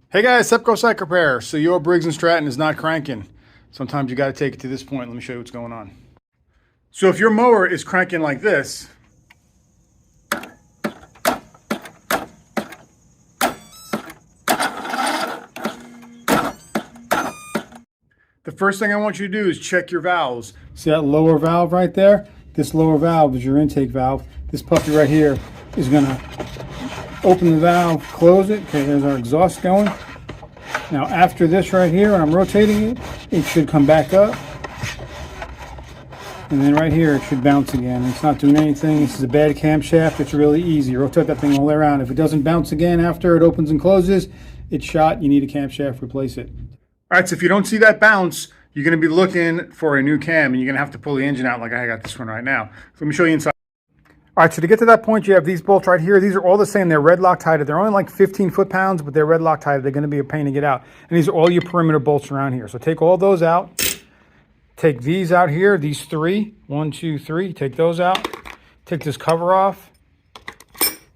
Hey guys, Tepcocyclerepair. So your Briggs Stratton is not cranking. Sometimes you got to take it to this point. Let me show you what's going on. So if your mower is cranking like this, the first thing I want you to do is check your valves. See that lower valve right there? This lower valve is your intake valve. This puppy right here is gonna open the valve, close it. Okay, there's our exhaust going. Now after this right here, when I'm rotating it, it should come back up. And then right here, it should bounce again. It's not doing anything. This is a bad camshaft. It's really easy. Rotate that thing all the way around. If it doesn't bounce again after it opens and closes, it's shot. You need a camshaft, replace it. All right, so if you don't see that bounce, you're gonna be looking for a new cam and you're gonna have to pull the engine out like I got this one right now. So let me show you inside. All right, so to get to that point, you have these bolts right here. These are all the same. They're red Loctited. They're only like 15 foot-pounds, but they're red Loctited. They're going to be a pain to get out. And these are all your perimeter bolts around here. So take all those out. Take these out here, these three. 1, 2, 3. Take those out. Take this cover off.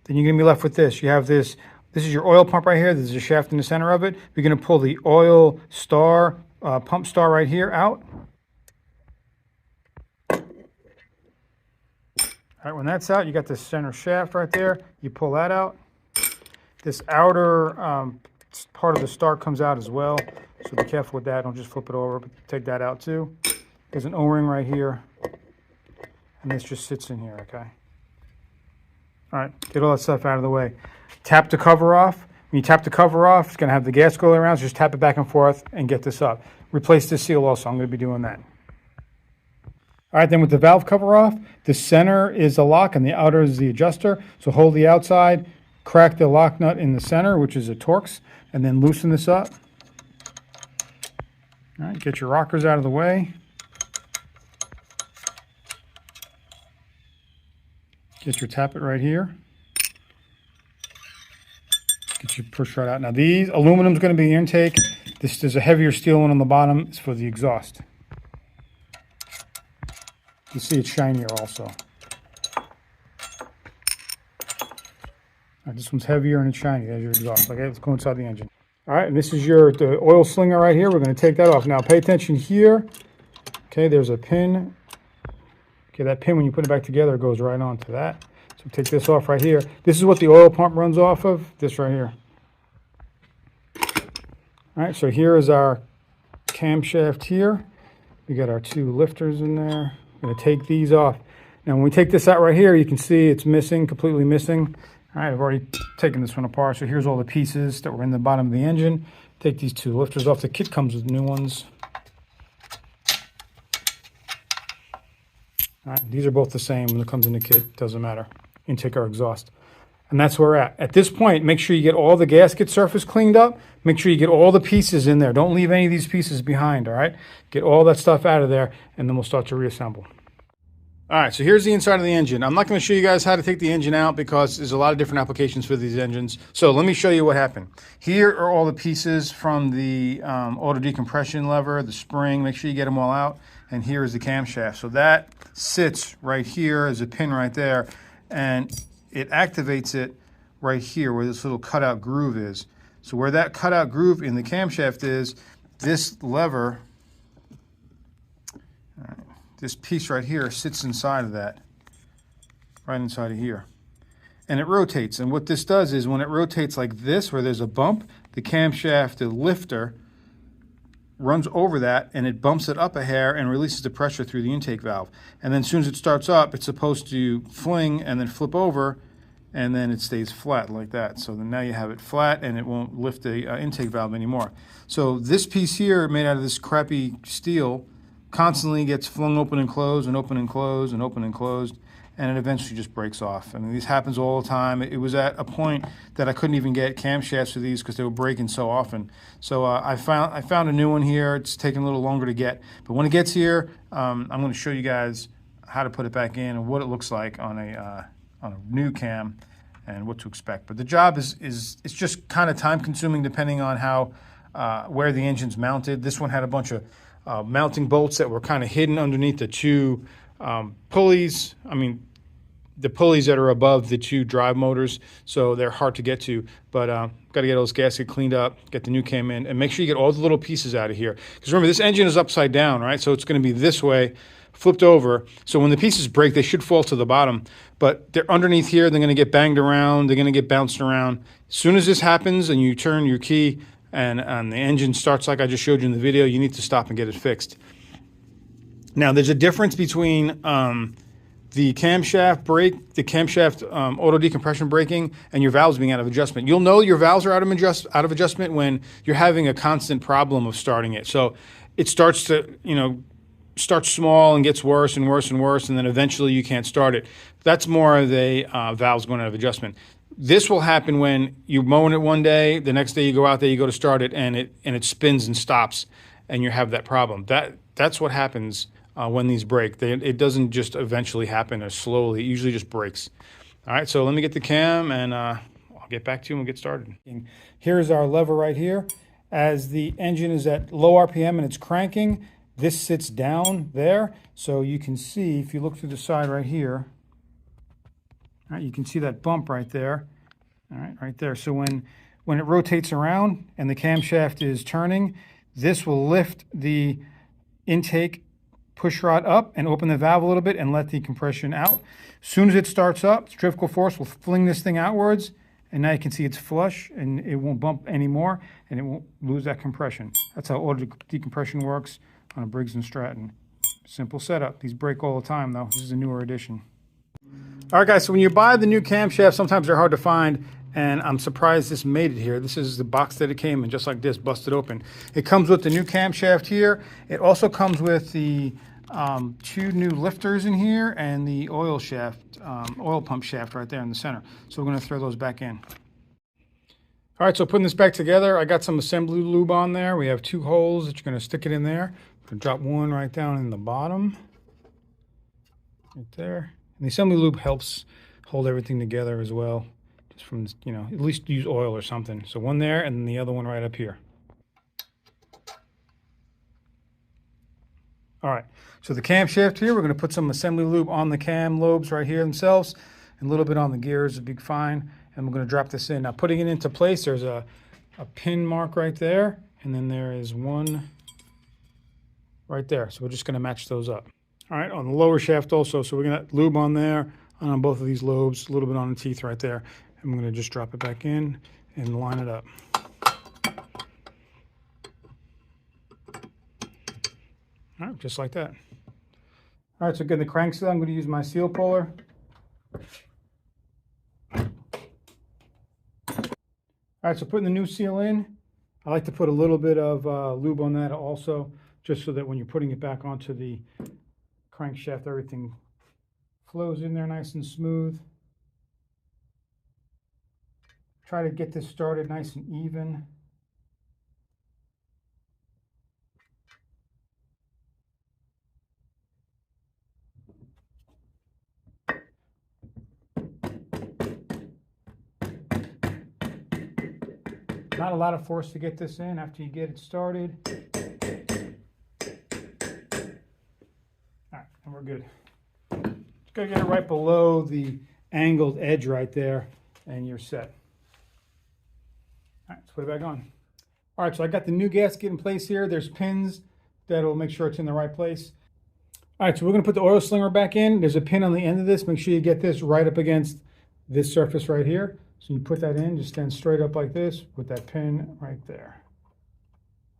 Then you're going to be left with this. You have this. This is your oil pump right here. There's a shaft in the center of it. You're going to pull the oil star, pump star right here out. All right, when that's out, you got this center shaft right there. You pull that out. This outer part of the star comes out as well. So be careful with that. Don't just flip it over, but take that out too. There's an O-ring right here. And this just sits in here, okay? All right, get all that stuff out of the way. Tap the cover off. When you tap the cover off, it's gonna have the gas going around, so just tap it back and forth and get this up. Replace this seal also. I'm gonna be doing that. All right, then with the valve cover off, the center is the lock and the outer is the adjuster. So hold the outside, crack the lock nut in the center, which is a Torx, and then loosen this up. All right, get your rockers out of the way. Get your tappet right here. Get your push right out. Now these, aluminum is going to be the intake. There's a heavier steel one on the bottom. It's for the exhaust. You see it's shinier also. All right, this one's heavier and it's shiny. There's your exhaust. Okay, let's go inside the engine. All right, and this is the oil slinger right here. We're going to take that off. Now pay attention here. Okay, there's a pin. Okay, that pin, when you put it back together, goes right onto that. So take this off right here. This is what the oil pump runs off of, this right here. All right, so here is our camshaft here. We got our two lifters in there. I'm going to take these off. Now when we take this out right here, you can see it's missing, completely missing. All right, I've already taken this one apart. So here's all the pieces that were in the bottom of the engine. Take these two lifters off. The kit comes with new ones. All right, these are both the same when it comes in the kit. Doesn't matter. Intake or exhaust. And that's where we're at. At this point, make sure you get all the gasket surface cleaned up. Make sure you get all the pieces in there. Don't leave any of these pieces behind, all right? Get all that stuff out of there, and then we'll start to reassemble. All right, so here's the inside of the engine. I'm not going to show you guys how to take the engine out because there's a lot of different applications for these engines. So let me show you what happened. Here are all the pieces from the auto decompression lever, the spring. Make sure you get them all out. And here is the camshaft. So that sits right here. There's a pin right there. And it activates it right here where this little cutout groove is. So where that cutout groove in the camshaft is, this lever, this piece right here sits inside of that, right inside of here. And it rotates. And what this does is when it rotates like this, where there's a bump, the camshaft, the lifter, runs over that and it bumps it up a hair and releases the pressure through the intake valve. And then as soon as it starts up, it's supposed to fling and then flip over, and then it stays flat like that. So then now you have it flat and it won't lift the intake valve anymore. So this piece here, made out of this crappy steel, constantly gets flung open and closed and open and closed and open and closed, and it eventually just breaks off. I mean, this happens all the time. It was at a point that I couldn't even get camshafts for these because they were breaking so often. So I found a new one here. It's taking a little longer to get, but when it gets here, I'm going to show you guys how to put it back in and what it looks like on a new cam and what to expect. But the job is it's just kind of time consuming depending on how where the engine's mounted. This one had a bunch of mounting bolts that were kind of hidden underneath the two pulleys. I mean, the pulleys that are above the two drive motors, so they're hard to get to. But got to get those gaskets cleaned up, get the new cam in, and make sure you get all the little pieces out of here. Because remember, this engine is upside down, right? So it's going to be this way, flipped over. So when the pieces break, they should fall to the bottom. But they're underneath here. They're going to get banged around. They're going to get bounced around. As soon as this happens and you turn your key and the engine starts like I just showed you in the video, you need to stop and get it fixed. Now, there's a difference between the camshaft brake, the camshaft auto decompression braking, and your valves being out of adjustment. You'll know your valves are out of adjustment when you're having a constant problem of starting it. So it starts to, starts small and gets worse and worse and worse, and then eventually you can't start it. That's more of the valves going out of adjustment. This will happen when you're mowing it one day, the next day you go out there, you go to start it, and it spins and stops, and you have that problem. That's what happens when these break. It doesn't just eventually happen or slowly. It usually just breaks. All right, so let me get the cam, and I'll get back to you and we'll get started. Here's our lever right here. As the engine is at low RPM and it's cranking, this sits down there. So you can see, if you look through the side right here, all right, you can see that bump right there. All right, right there. So when it rotates around and the camshaft is turning, this will lift the intake push rod up and open the valve a little bit and let the compression out. As soon as it starts up, centrifugal force will fling this thing outwards, and now you can see it's flush and it won't bump anymore and it won't lose that compression. That's how auto decompression works on a Briggs Stratton. Simple setup. These break all the time though. This is a newer edition. All right guys, so when you buy the new camshaft, sometimes they're hard to find, and I'm surprised this made it here. This is the box that it came in, just like this, busted open. It comes with the new camshaft here. It also comes with the two new lifters in here and the oil pump shaft right there in the center. So we're going to throw those back in. All right, so putting this back together, I got some assembly lube on there. We have two holes that you're going to stick it in there. I'm going to drop one right down in the bottom, right there. And the assembly lube helps hold everything together as well. Just from, at least use oil or something. So one there and then the other one right up here. All right, so the camshaft here, we're going to put some assembly lube on the cam lobes right here themselves, and a little bit on the gears would be fine. And we're going to drop this in. Now, putting it into place, there's a pin mark right there, and then there is one right there. So we're just going to match those up. All right, on the lower shaft also, so we're going to lube on there, and on both of these lobes, a little bit on the teeth right there. And we're going to just drop it back in and line it up. All right, just like that. All right, so getting the crank seal, I'm going to use my seal puller. All right, so putting the new seal in, I like to put a little bit of lube on that also, just so that when you're putting it back onto the crankshaft, everything flows in there nice and smooth. Try to get this started nice and even. Not a lot of force to get this in after you get it started. All right, and we're good. Just gotta get it right below the angled edge right there, and you're set. All right, let's put it back on. All right, so I got the new gasket in place here. There's pins that'll make sure it's in the right place. All right, so we're gonna put the oil slinger back in. There's a pin on the end of this. Make sure you get this right up against this surface right here. So you put that in, just stand straight up like this, put that pin right there.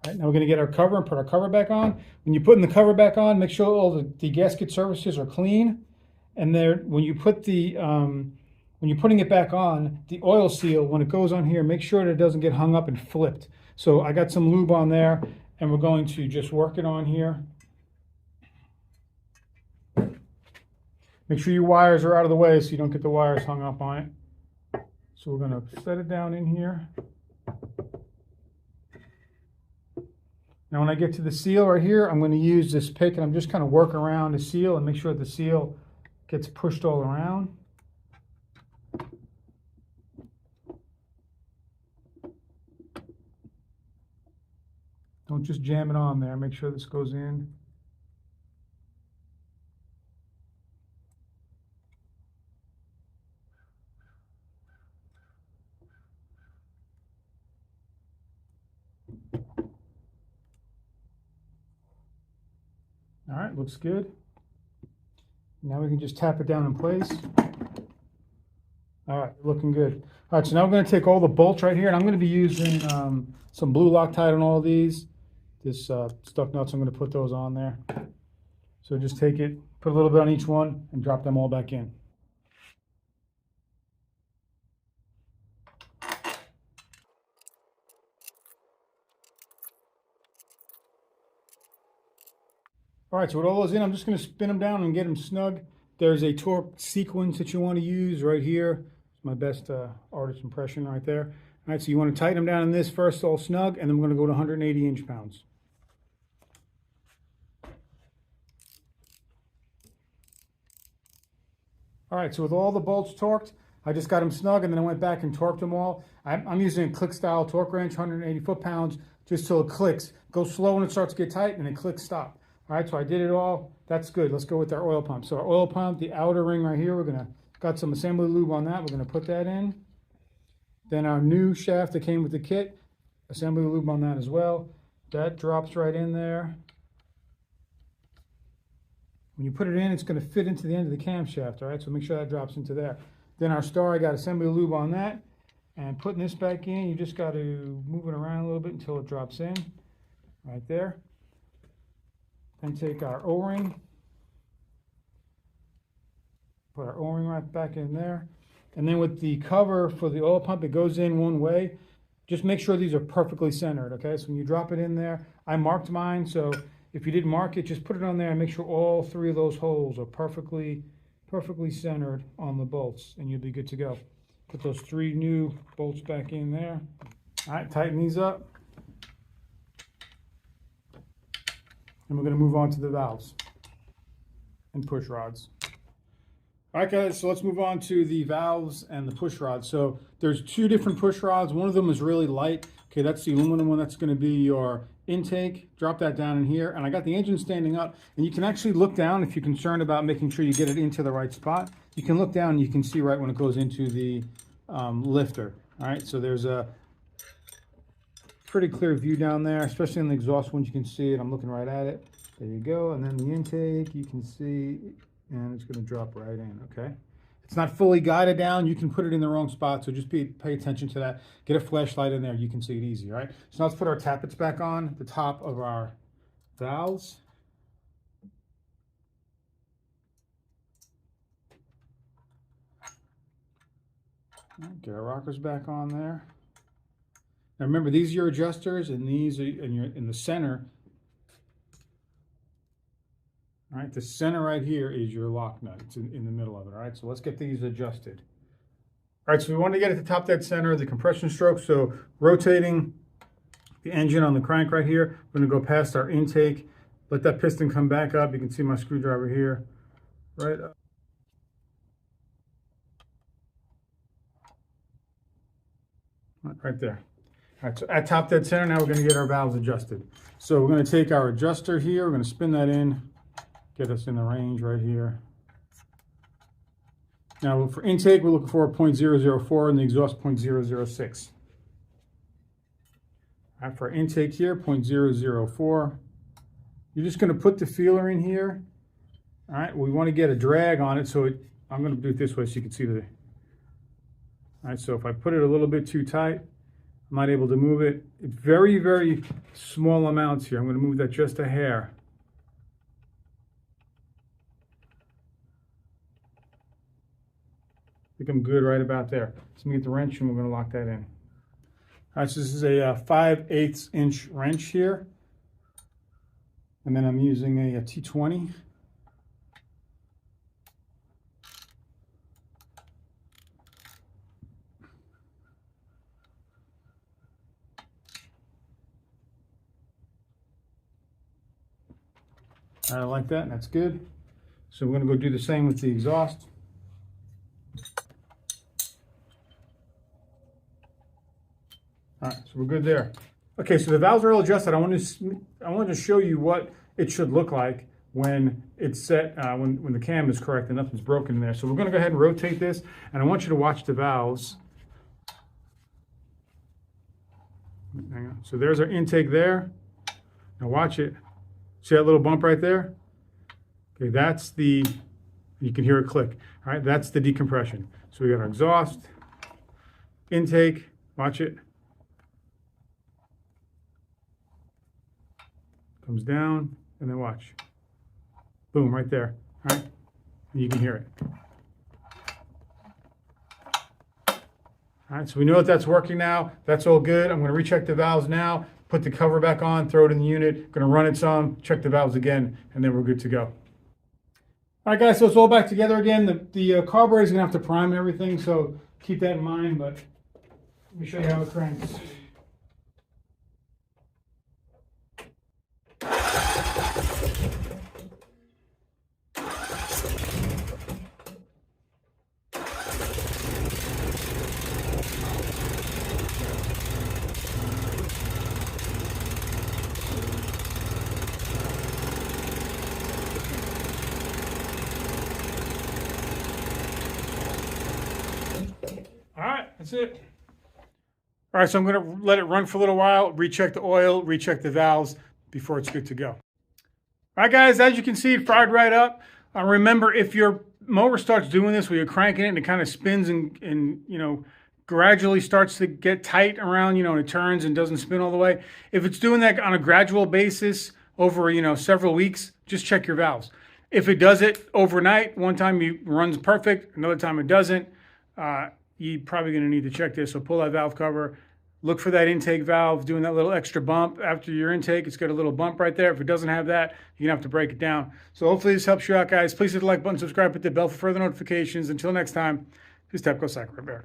All right, now we're going to get our cover and put our cover back on. When you're putting the cover back on, make sure all the gasket surfaces are clean. And there, when you put the, when you're putting it back on, the oil seal, when it goes on here, make sure that it doesn't get hung up and flipped. So I got some lube on there, and we're going to just work it on here. Make sure your wires are out of the way so you don't get the wires hung up on it. So we're going to set it down in here. Now when I get to the seal right here, I'm going to use this pick and I'm just kind of work around the seal and make sure the seal gets pushed all around. Don't just jam it on there. Make sure this goes in. right, looks good. Now we can just tap it down in place. All right, looking good. All right, so now I'm going to take all the bolts right here, and I'm going to be using some blue Loctite on all these. This stuck nuts, I'm going to put those on there. So just take it, put a little bit on each one, and drop them all back in. All right, so with all those in, I'm just going to spin them down and get them snug. There's a torque sequence that you want to use right here. It's my best artist impression right there. All right, so you want to tighten them down in this first, all snug, and then we're going to go to 180 inch-pounds. All right, so with all the bolts torqued, I just got them snug, and then I went back and torqued them all. I'm using a click-style torque wrench, 180 foot-pounds, just till it clicks. Go slow when it starts to get tight, and then click stop. All right, so I did it all. That's good. Let's go with our oil pump. So our oil pump, the outer ring right here, got some assembly lube on that. We're gonna put that in. Then our new shaft that came with the kit, assembly lube on that as well. That drops right in there. When you put it in, it's going to fit into the end of the camshaft, all right? So make sure that drops into there. Then our star, I got assembly lube on that. And putting this back in, you just got to move it around a little bit until it drops in, right there. Then take our O-ring. Put our O-ring right back in there. And then with the cover for the oil pump, it goes in one way. Just make sure these are perfectly centered, okay? So when you drop it in there, I marked mine, so if you didn't mark it, just put it on there and make sure all three of those holes are perfectly centered on the bolts, and you'll be good to go. Put those three new bolts back in there. All right, tighten these up. And we're going to move on to the valves and push rods. All right, guys, so let's move on to the valves and the push rods. So there's two different push rods. One of them is really light. Okay, that's the aluminum one. That's going to be your intake. Drop that down in here. And I got the engine standing up. And you can actually look down if you're concerned about making sure you get it into the right spot. You can look down and you can see right when it goes into the lifter. All right, so there's a pretty clear view down there, especially in the exhaust ones. You can see it. I'm looking right at it. There you go. And then the intake, you can see, and it's going to drop right in, okay? It's not fully guided down. You can put it in the wrong spot, so just pay attention to that. Get a flashlight in there. You can see it easy, all right? So now let's put our tappets back on the top of our valves. Get our rockers back on there. Now remember, these are your adjusters, and these are in the center. All right, the center right here is your lock nut. It's in the middle of it, all right? So let's get these adjusted. All right, so we want to get at the top dead center of the compression stroke. So rotating the engine on the crank right here, we're going to go past our intake. Let that piston come back up. You can see my screwdriver here, right up. Right there. All right, so at top dead center, now we're going to get our valves adjusted. So we're going to take our adjuster here, we're going to spin that in, get us in the range right here. Now for intake, we're looking for a 0.004 and the exhaust 0.006. All right, for our intake here, 0.004. You're just going to put the feeler in here. All right, we want to get a drag on it, so I'm going to do it this way so you can see the. All right, so if I put it a little bit too tight, I'm not able to move it. It's very, very small amounts here. I'm going to move that just a hair. I think I'm good right about there. So I'm going to get the wrench and we're going to lock that in. All right, so this is a 5/8 inch wrench here. And then I'm using a T20. All right, I like that, and that's good. So we're going to go do the same with the exhaust. All right, so we're good there. Okay, so the valves are all adjusted. I want to show you what it should look like when it's set, when the cam is correct and nothing's broken in there. So we're going to go ahead and rotate this, and I want you to watch the valves. Hang on. So there's our intake there. Now watch it. See that little bump right there? Okay, that's the, you can hear it click. All right, that's the decompression. So we got our exhaust, intake, watch it. Comes down, and then watch. Boom, right there. All right, and you can hear it. All right, so we know that that's working now. That's all good. I'm going to recheck the valves now, put the cover back on, throw it in the unit, going to run it some, check the valves again, and then we're good to go. All right, guys, so it's all back together again. The carburetor is going to have to prime and everything, so keep that in mind, but let me show you how it cranks. All right, that's it. All right, so I'm going to let it run for a little while, recheck the oil, recheck the valves before it's good to go. All right, guys, as you can see, it fired right up. Remember, if your motor starts doing this where you're cranking it and it kind of spins and you know, gradually starts to get tight around, you know, and it turns and doesn't spin all the way. If it's doing that on a gradual basis over, you know, several weeks, just check your valves. If it does it overnight, one time it runs perfect, another time it doesn't, you're probably going to need to check this. So pull that valve cover, look for that intake valve doing that little extra bump after your intake. It's got a little bump right there. If it doesn't have that, you're going to have to break it down. So hopefully this helps you out, guys. Please hit the like button, subscribe, hit the bell for further notifications. Until next time, this is Tepcocyclerepair.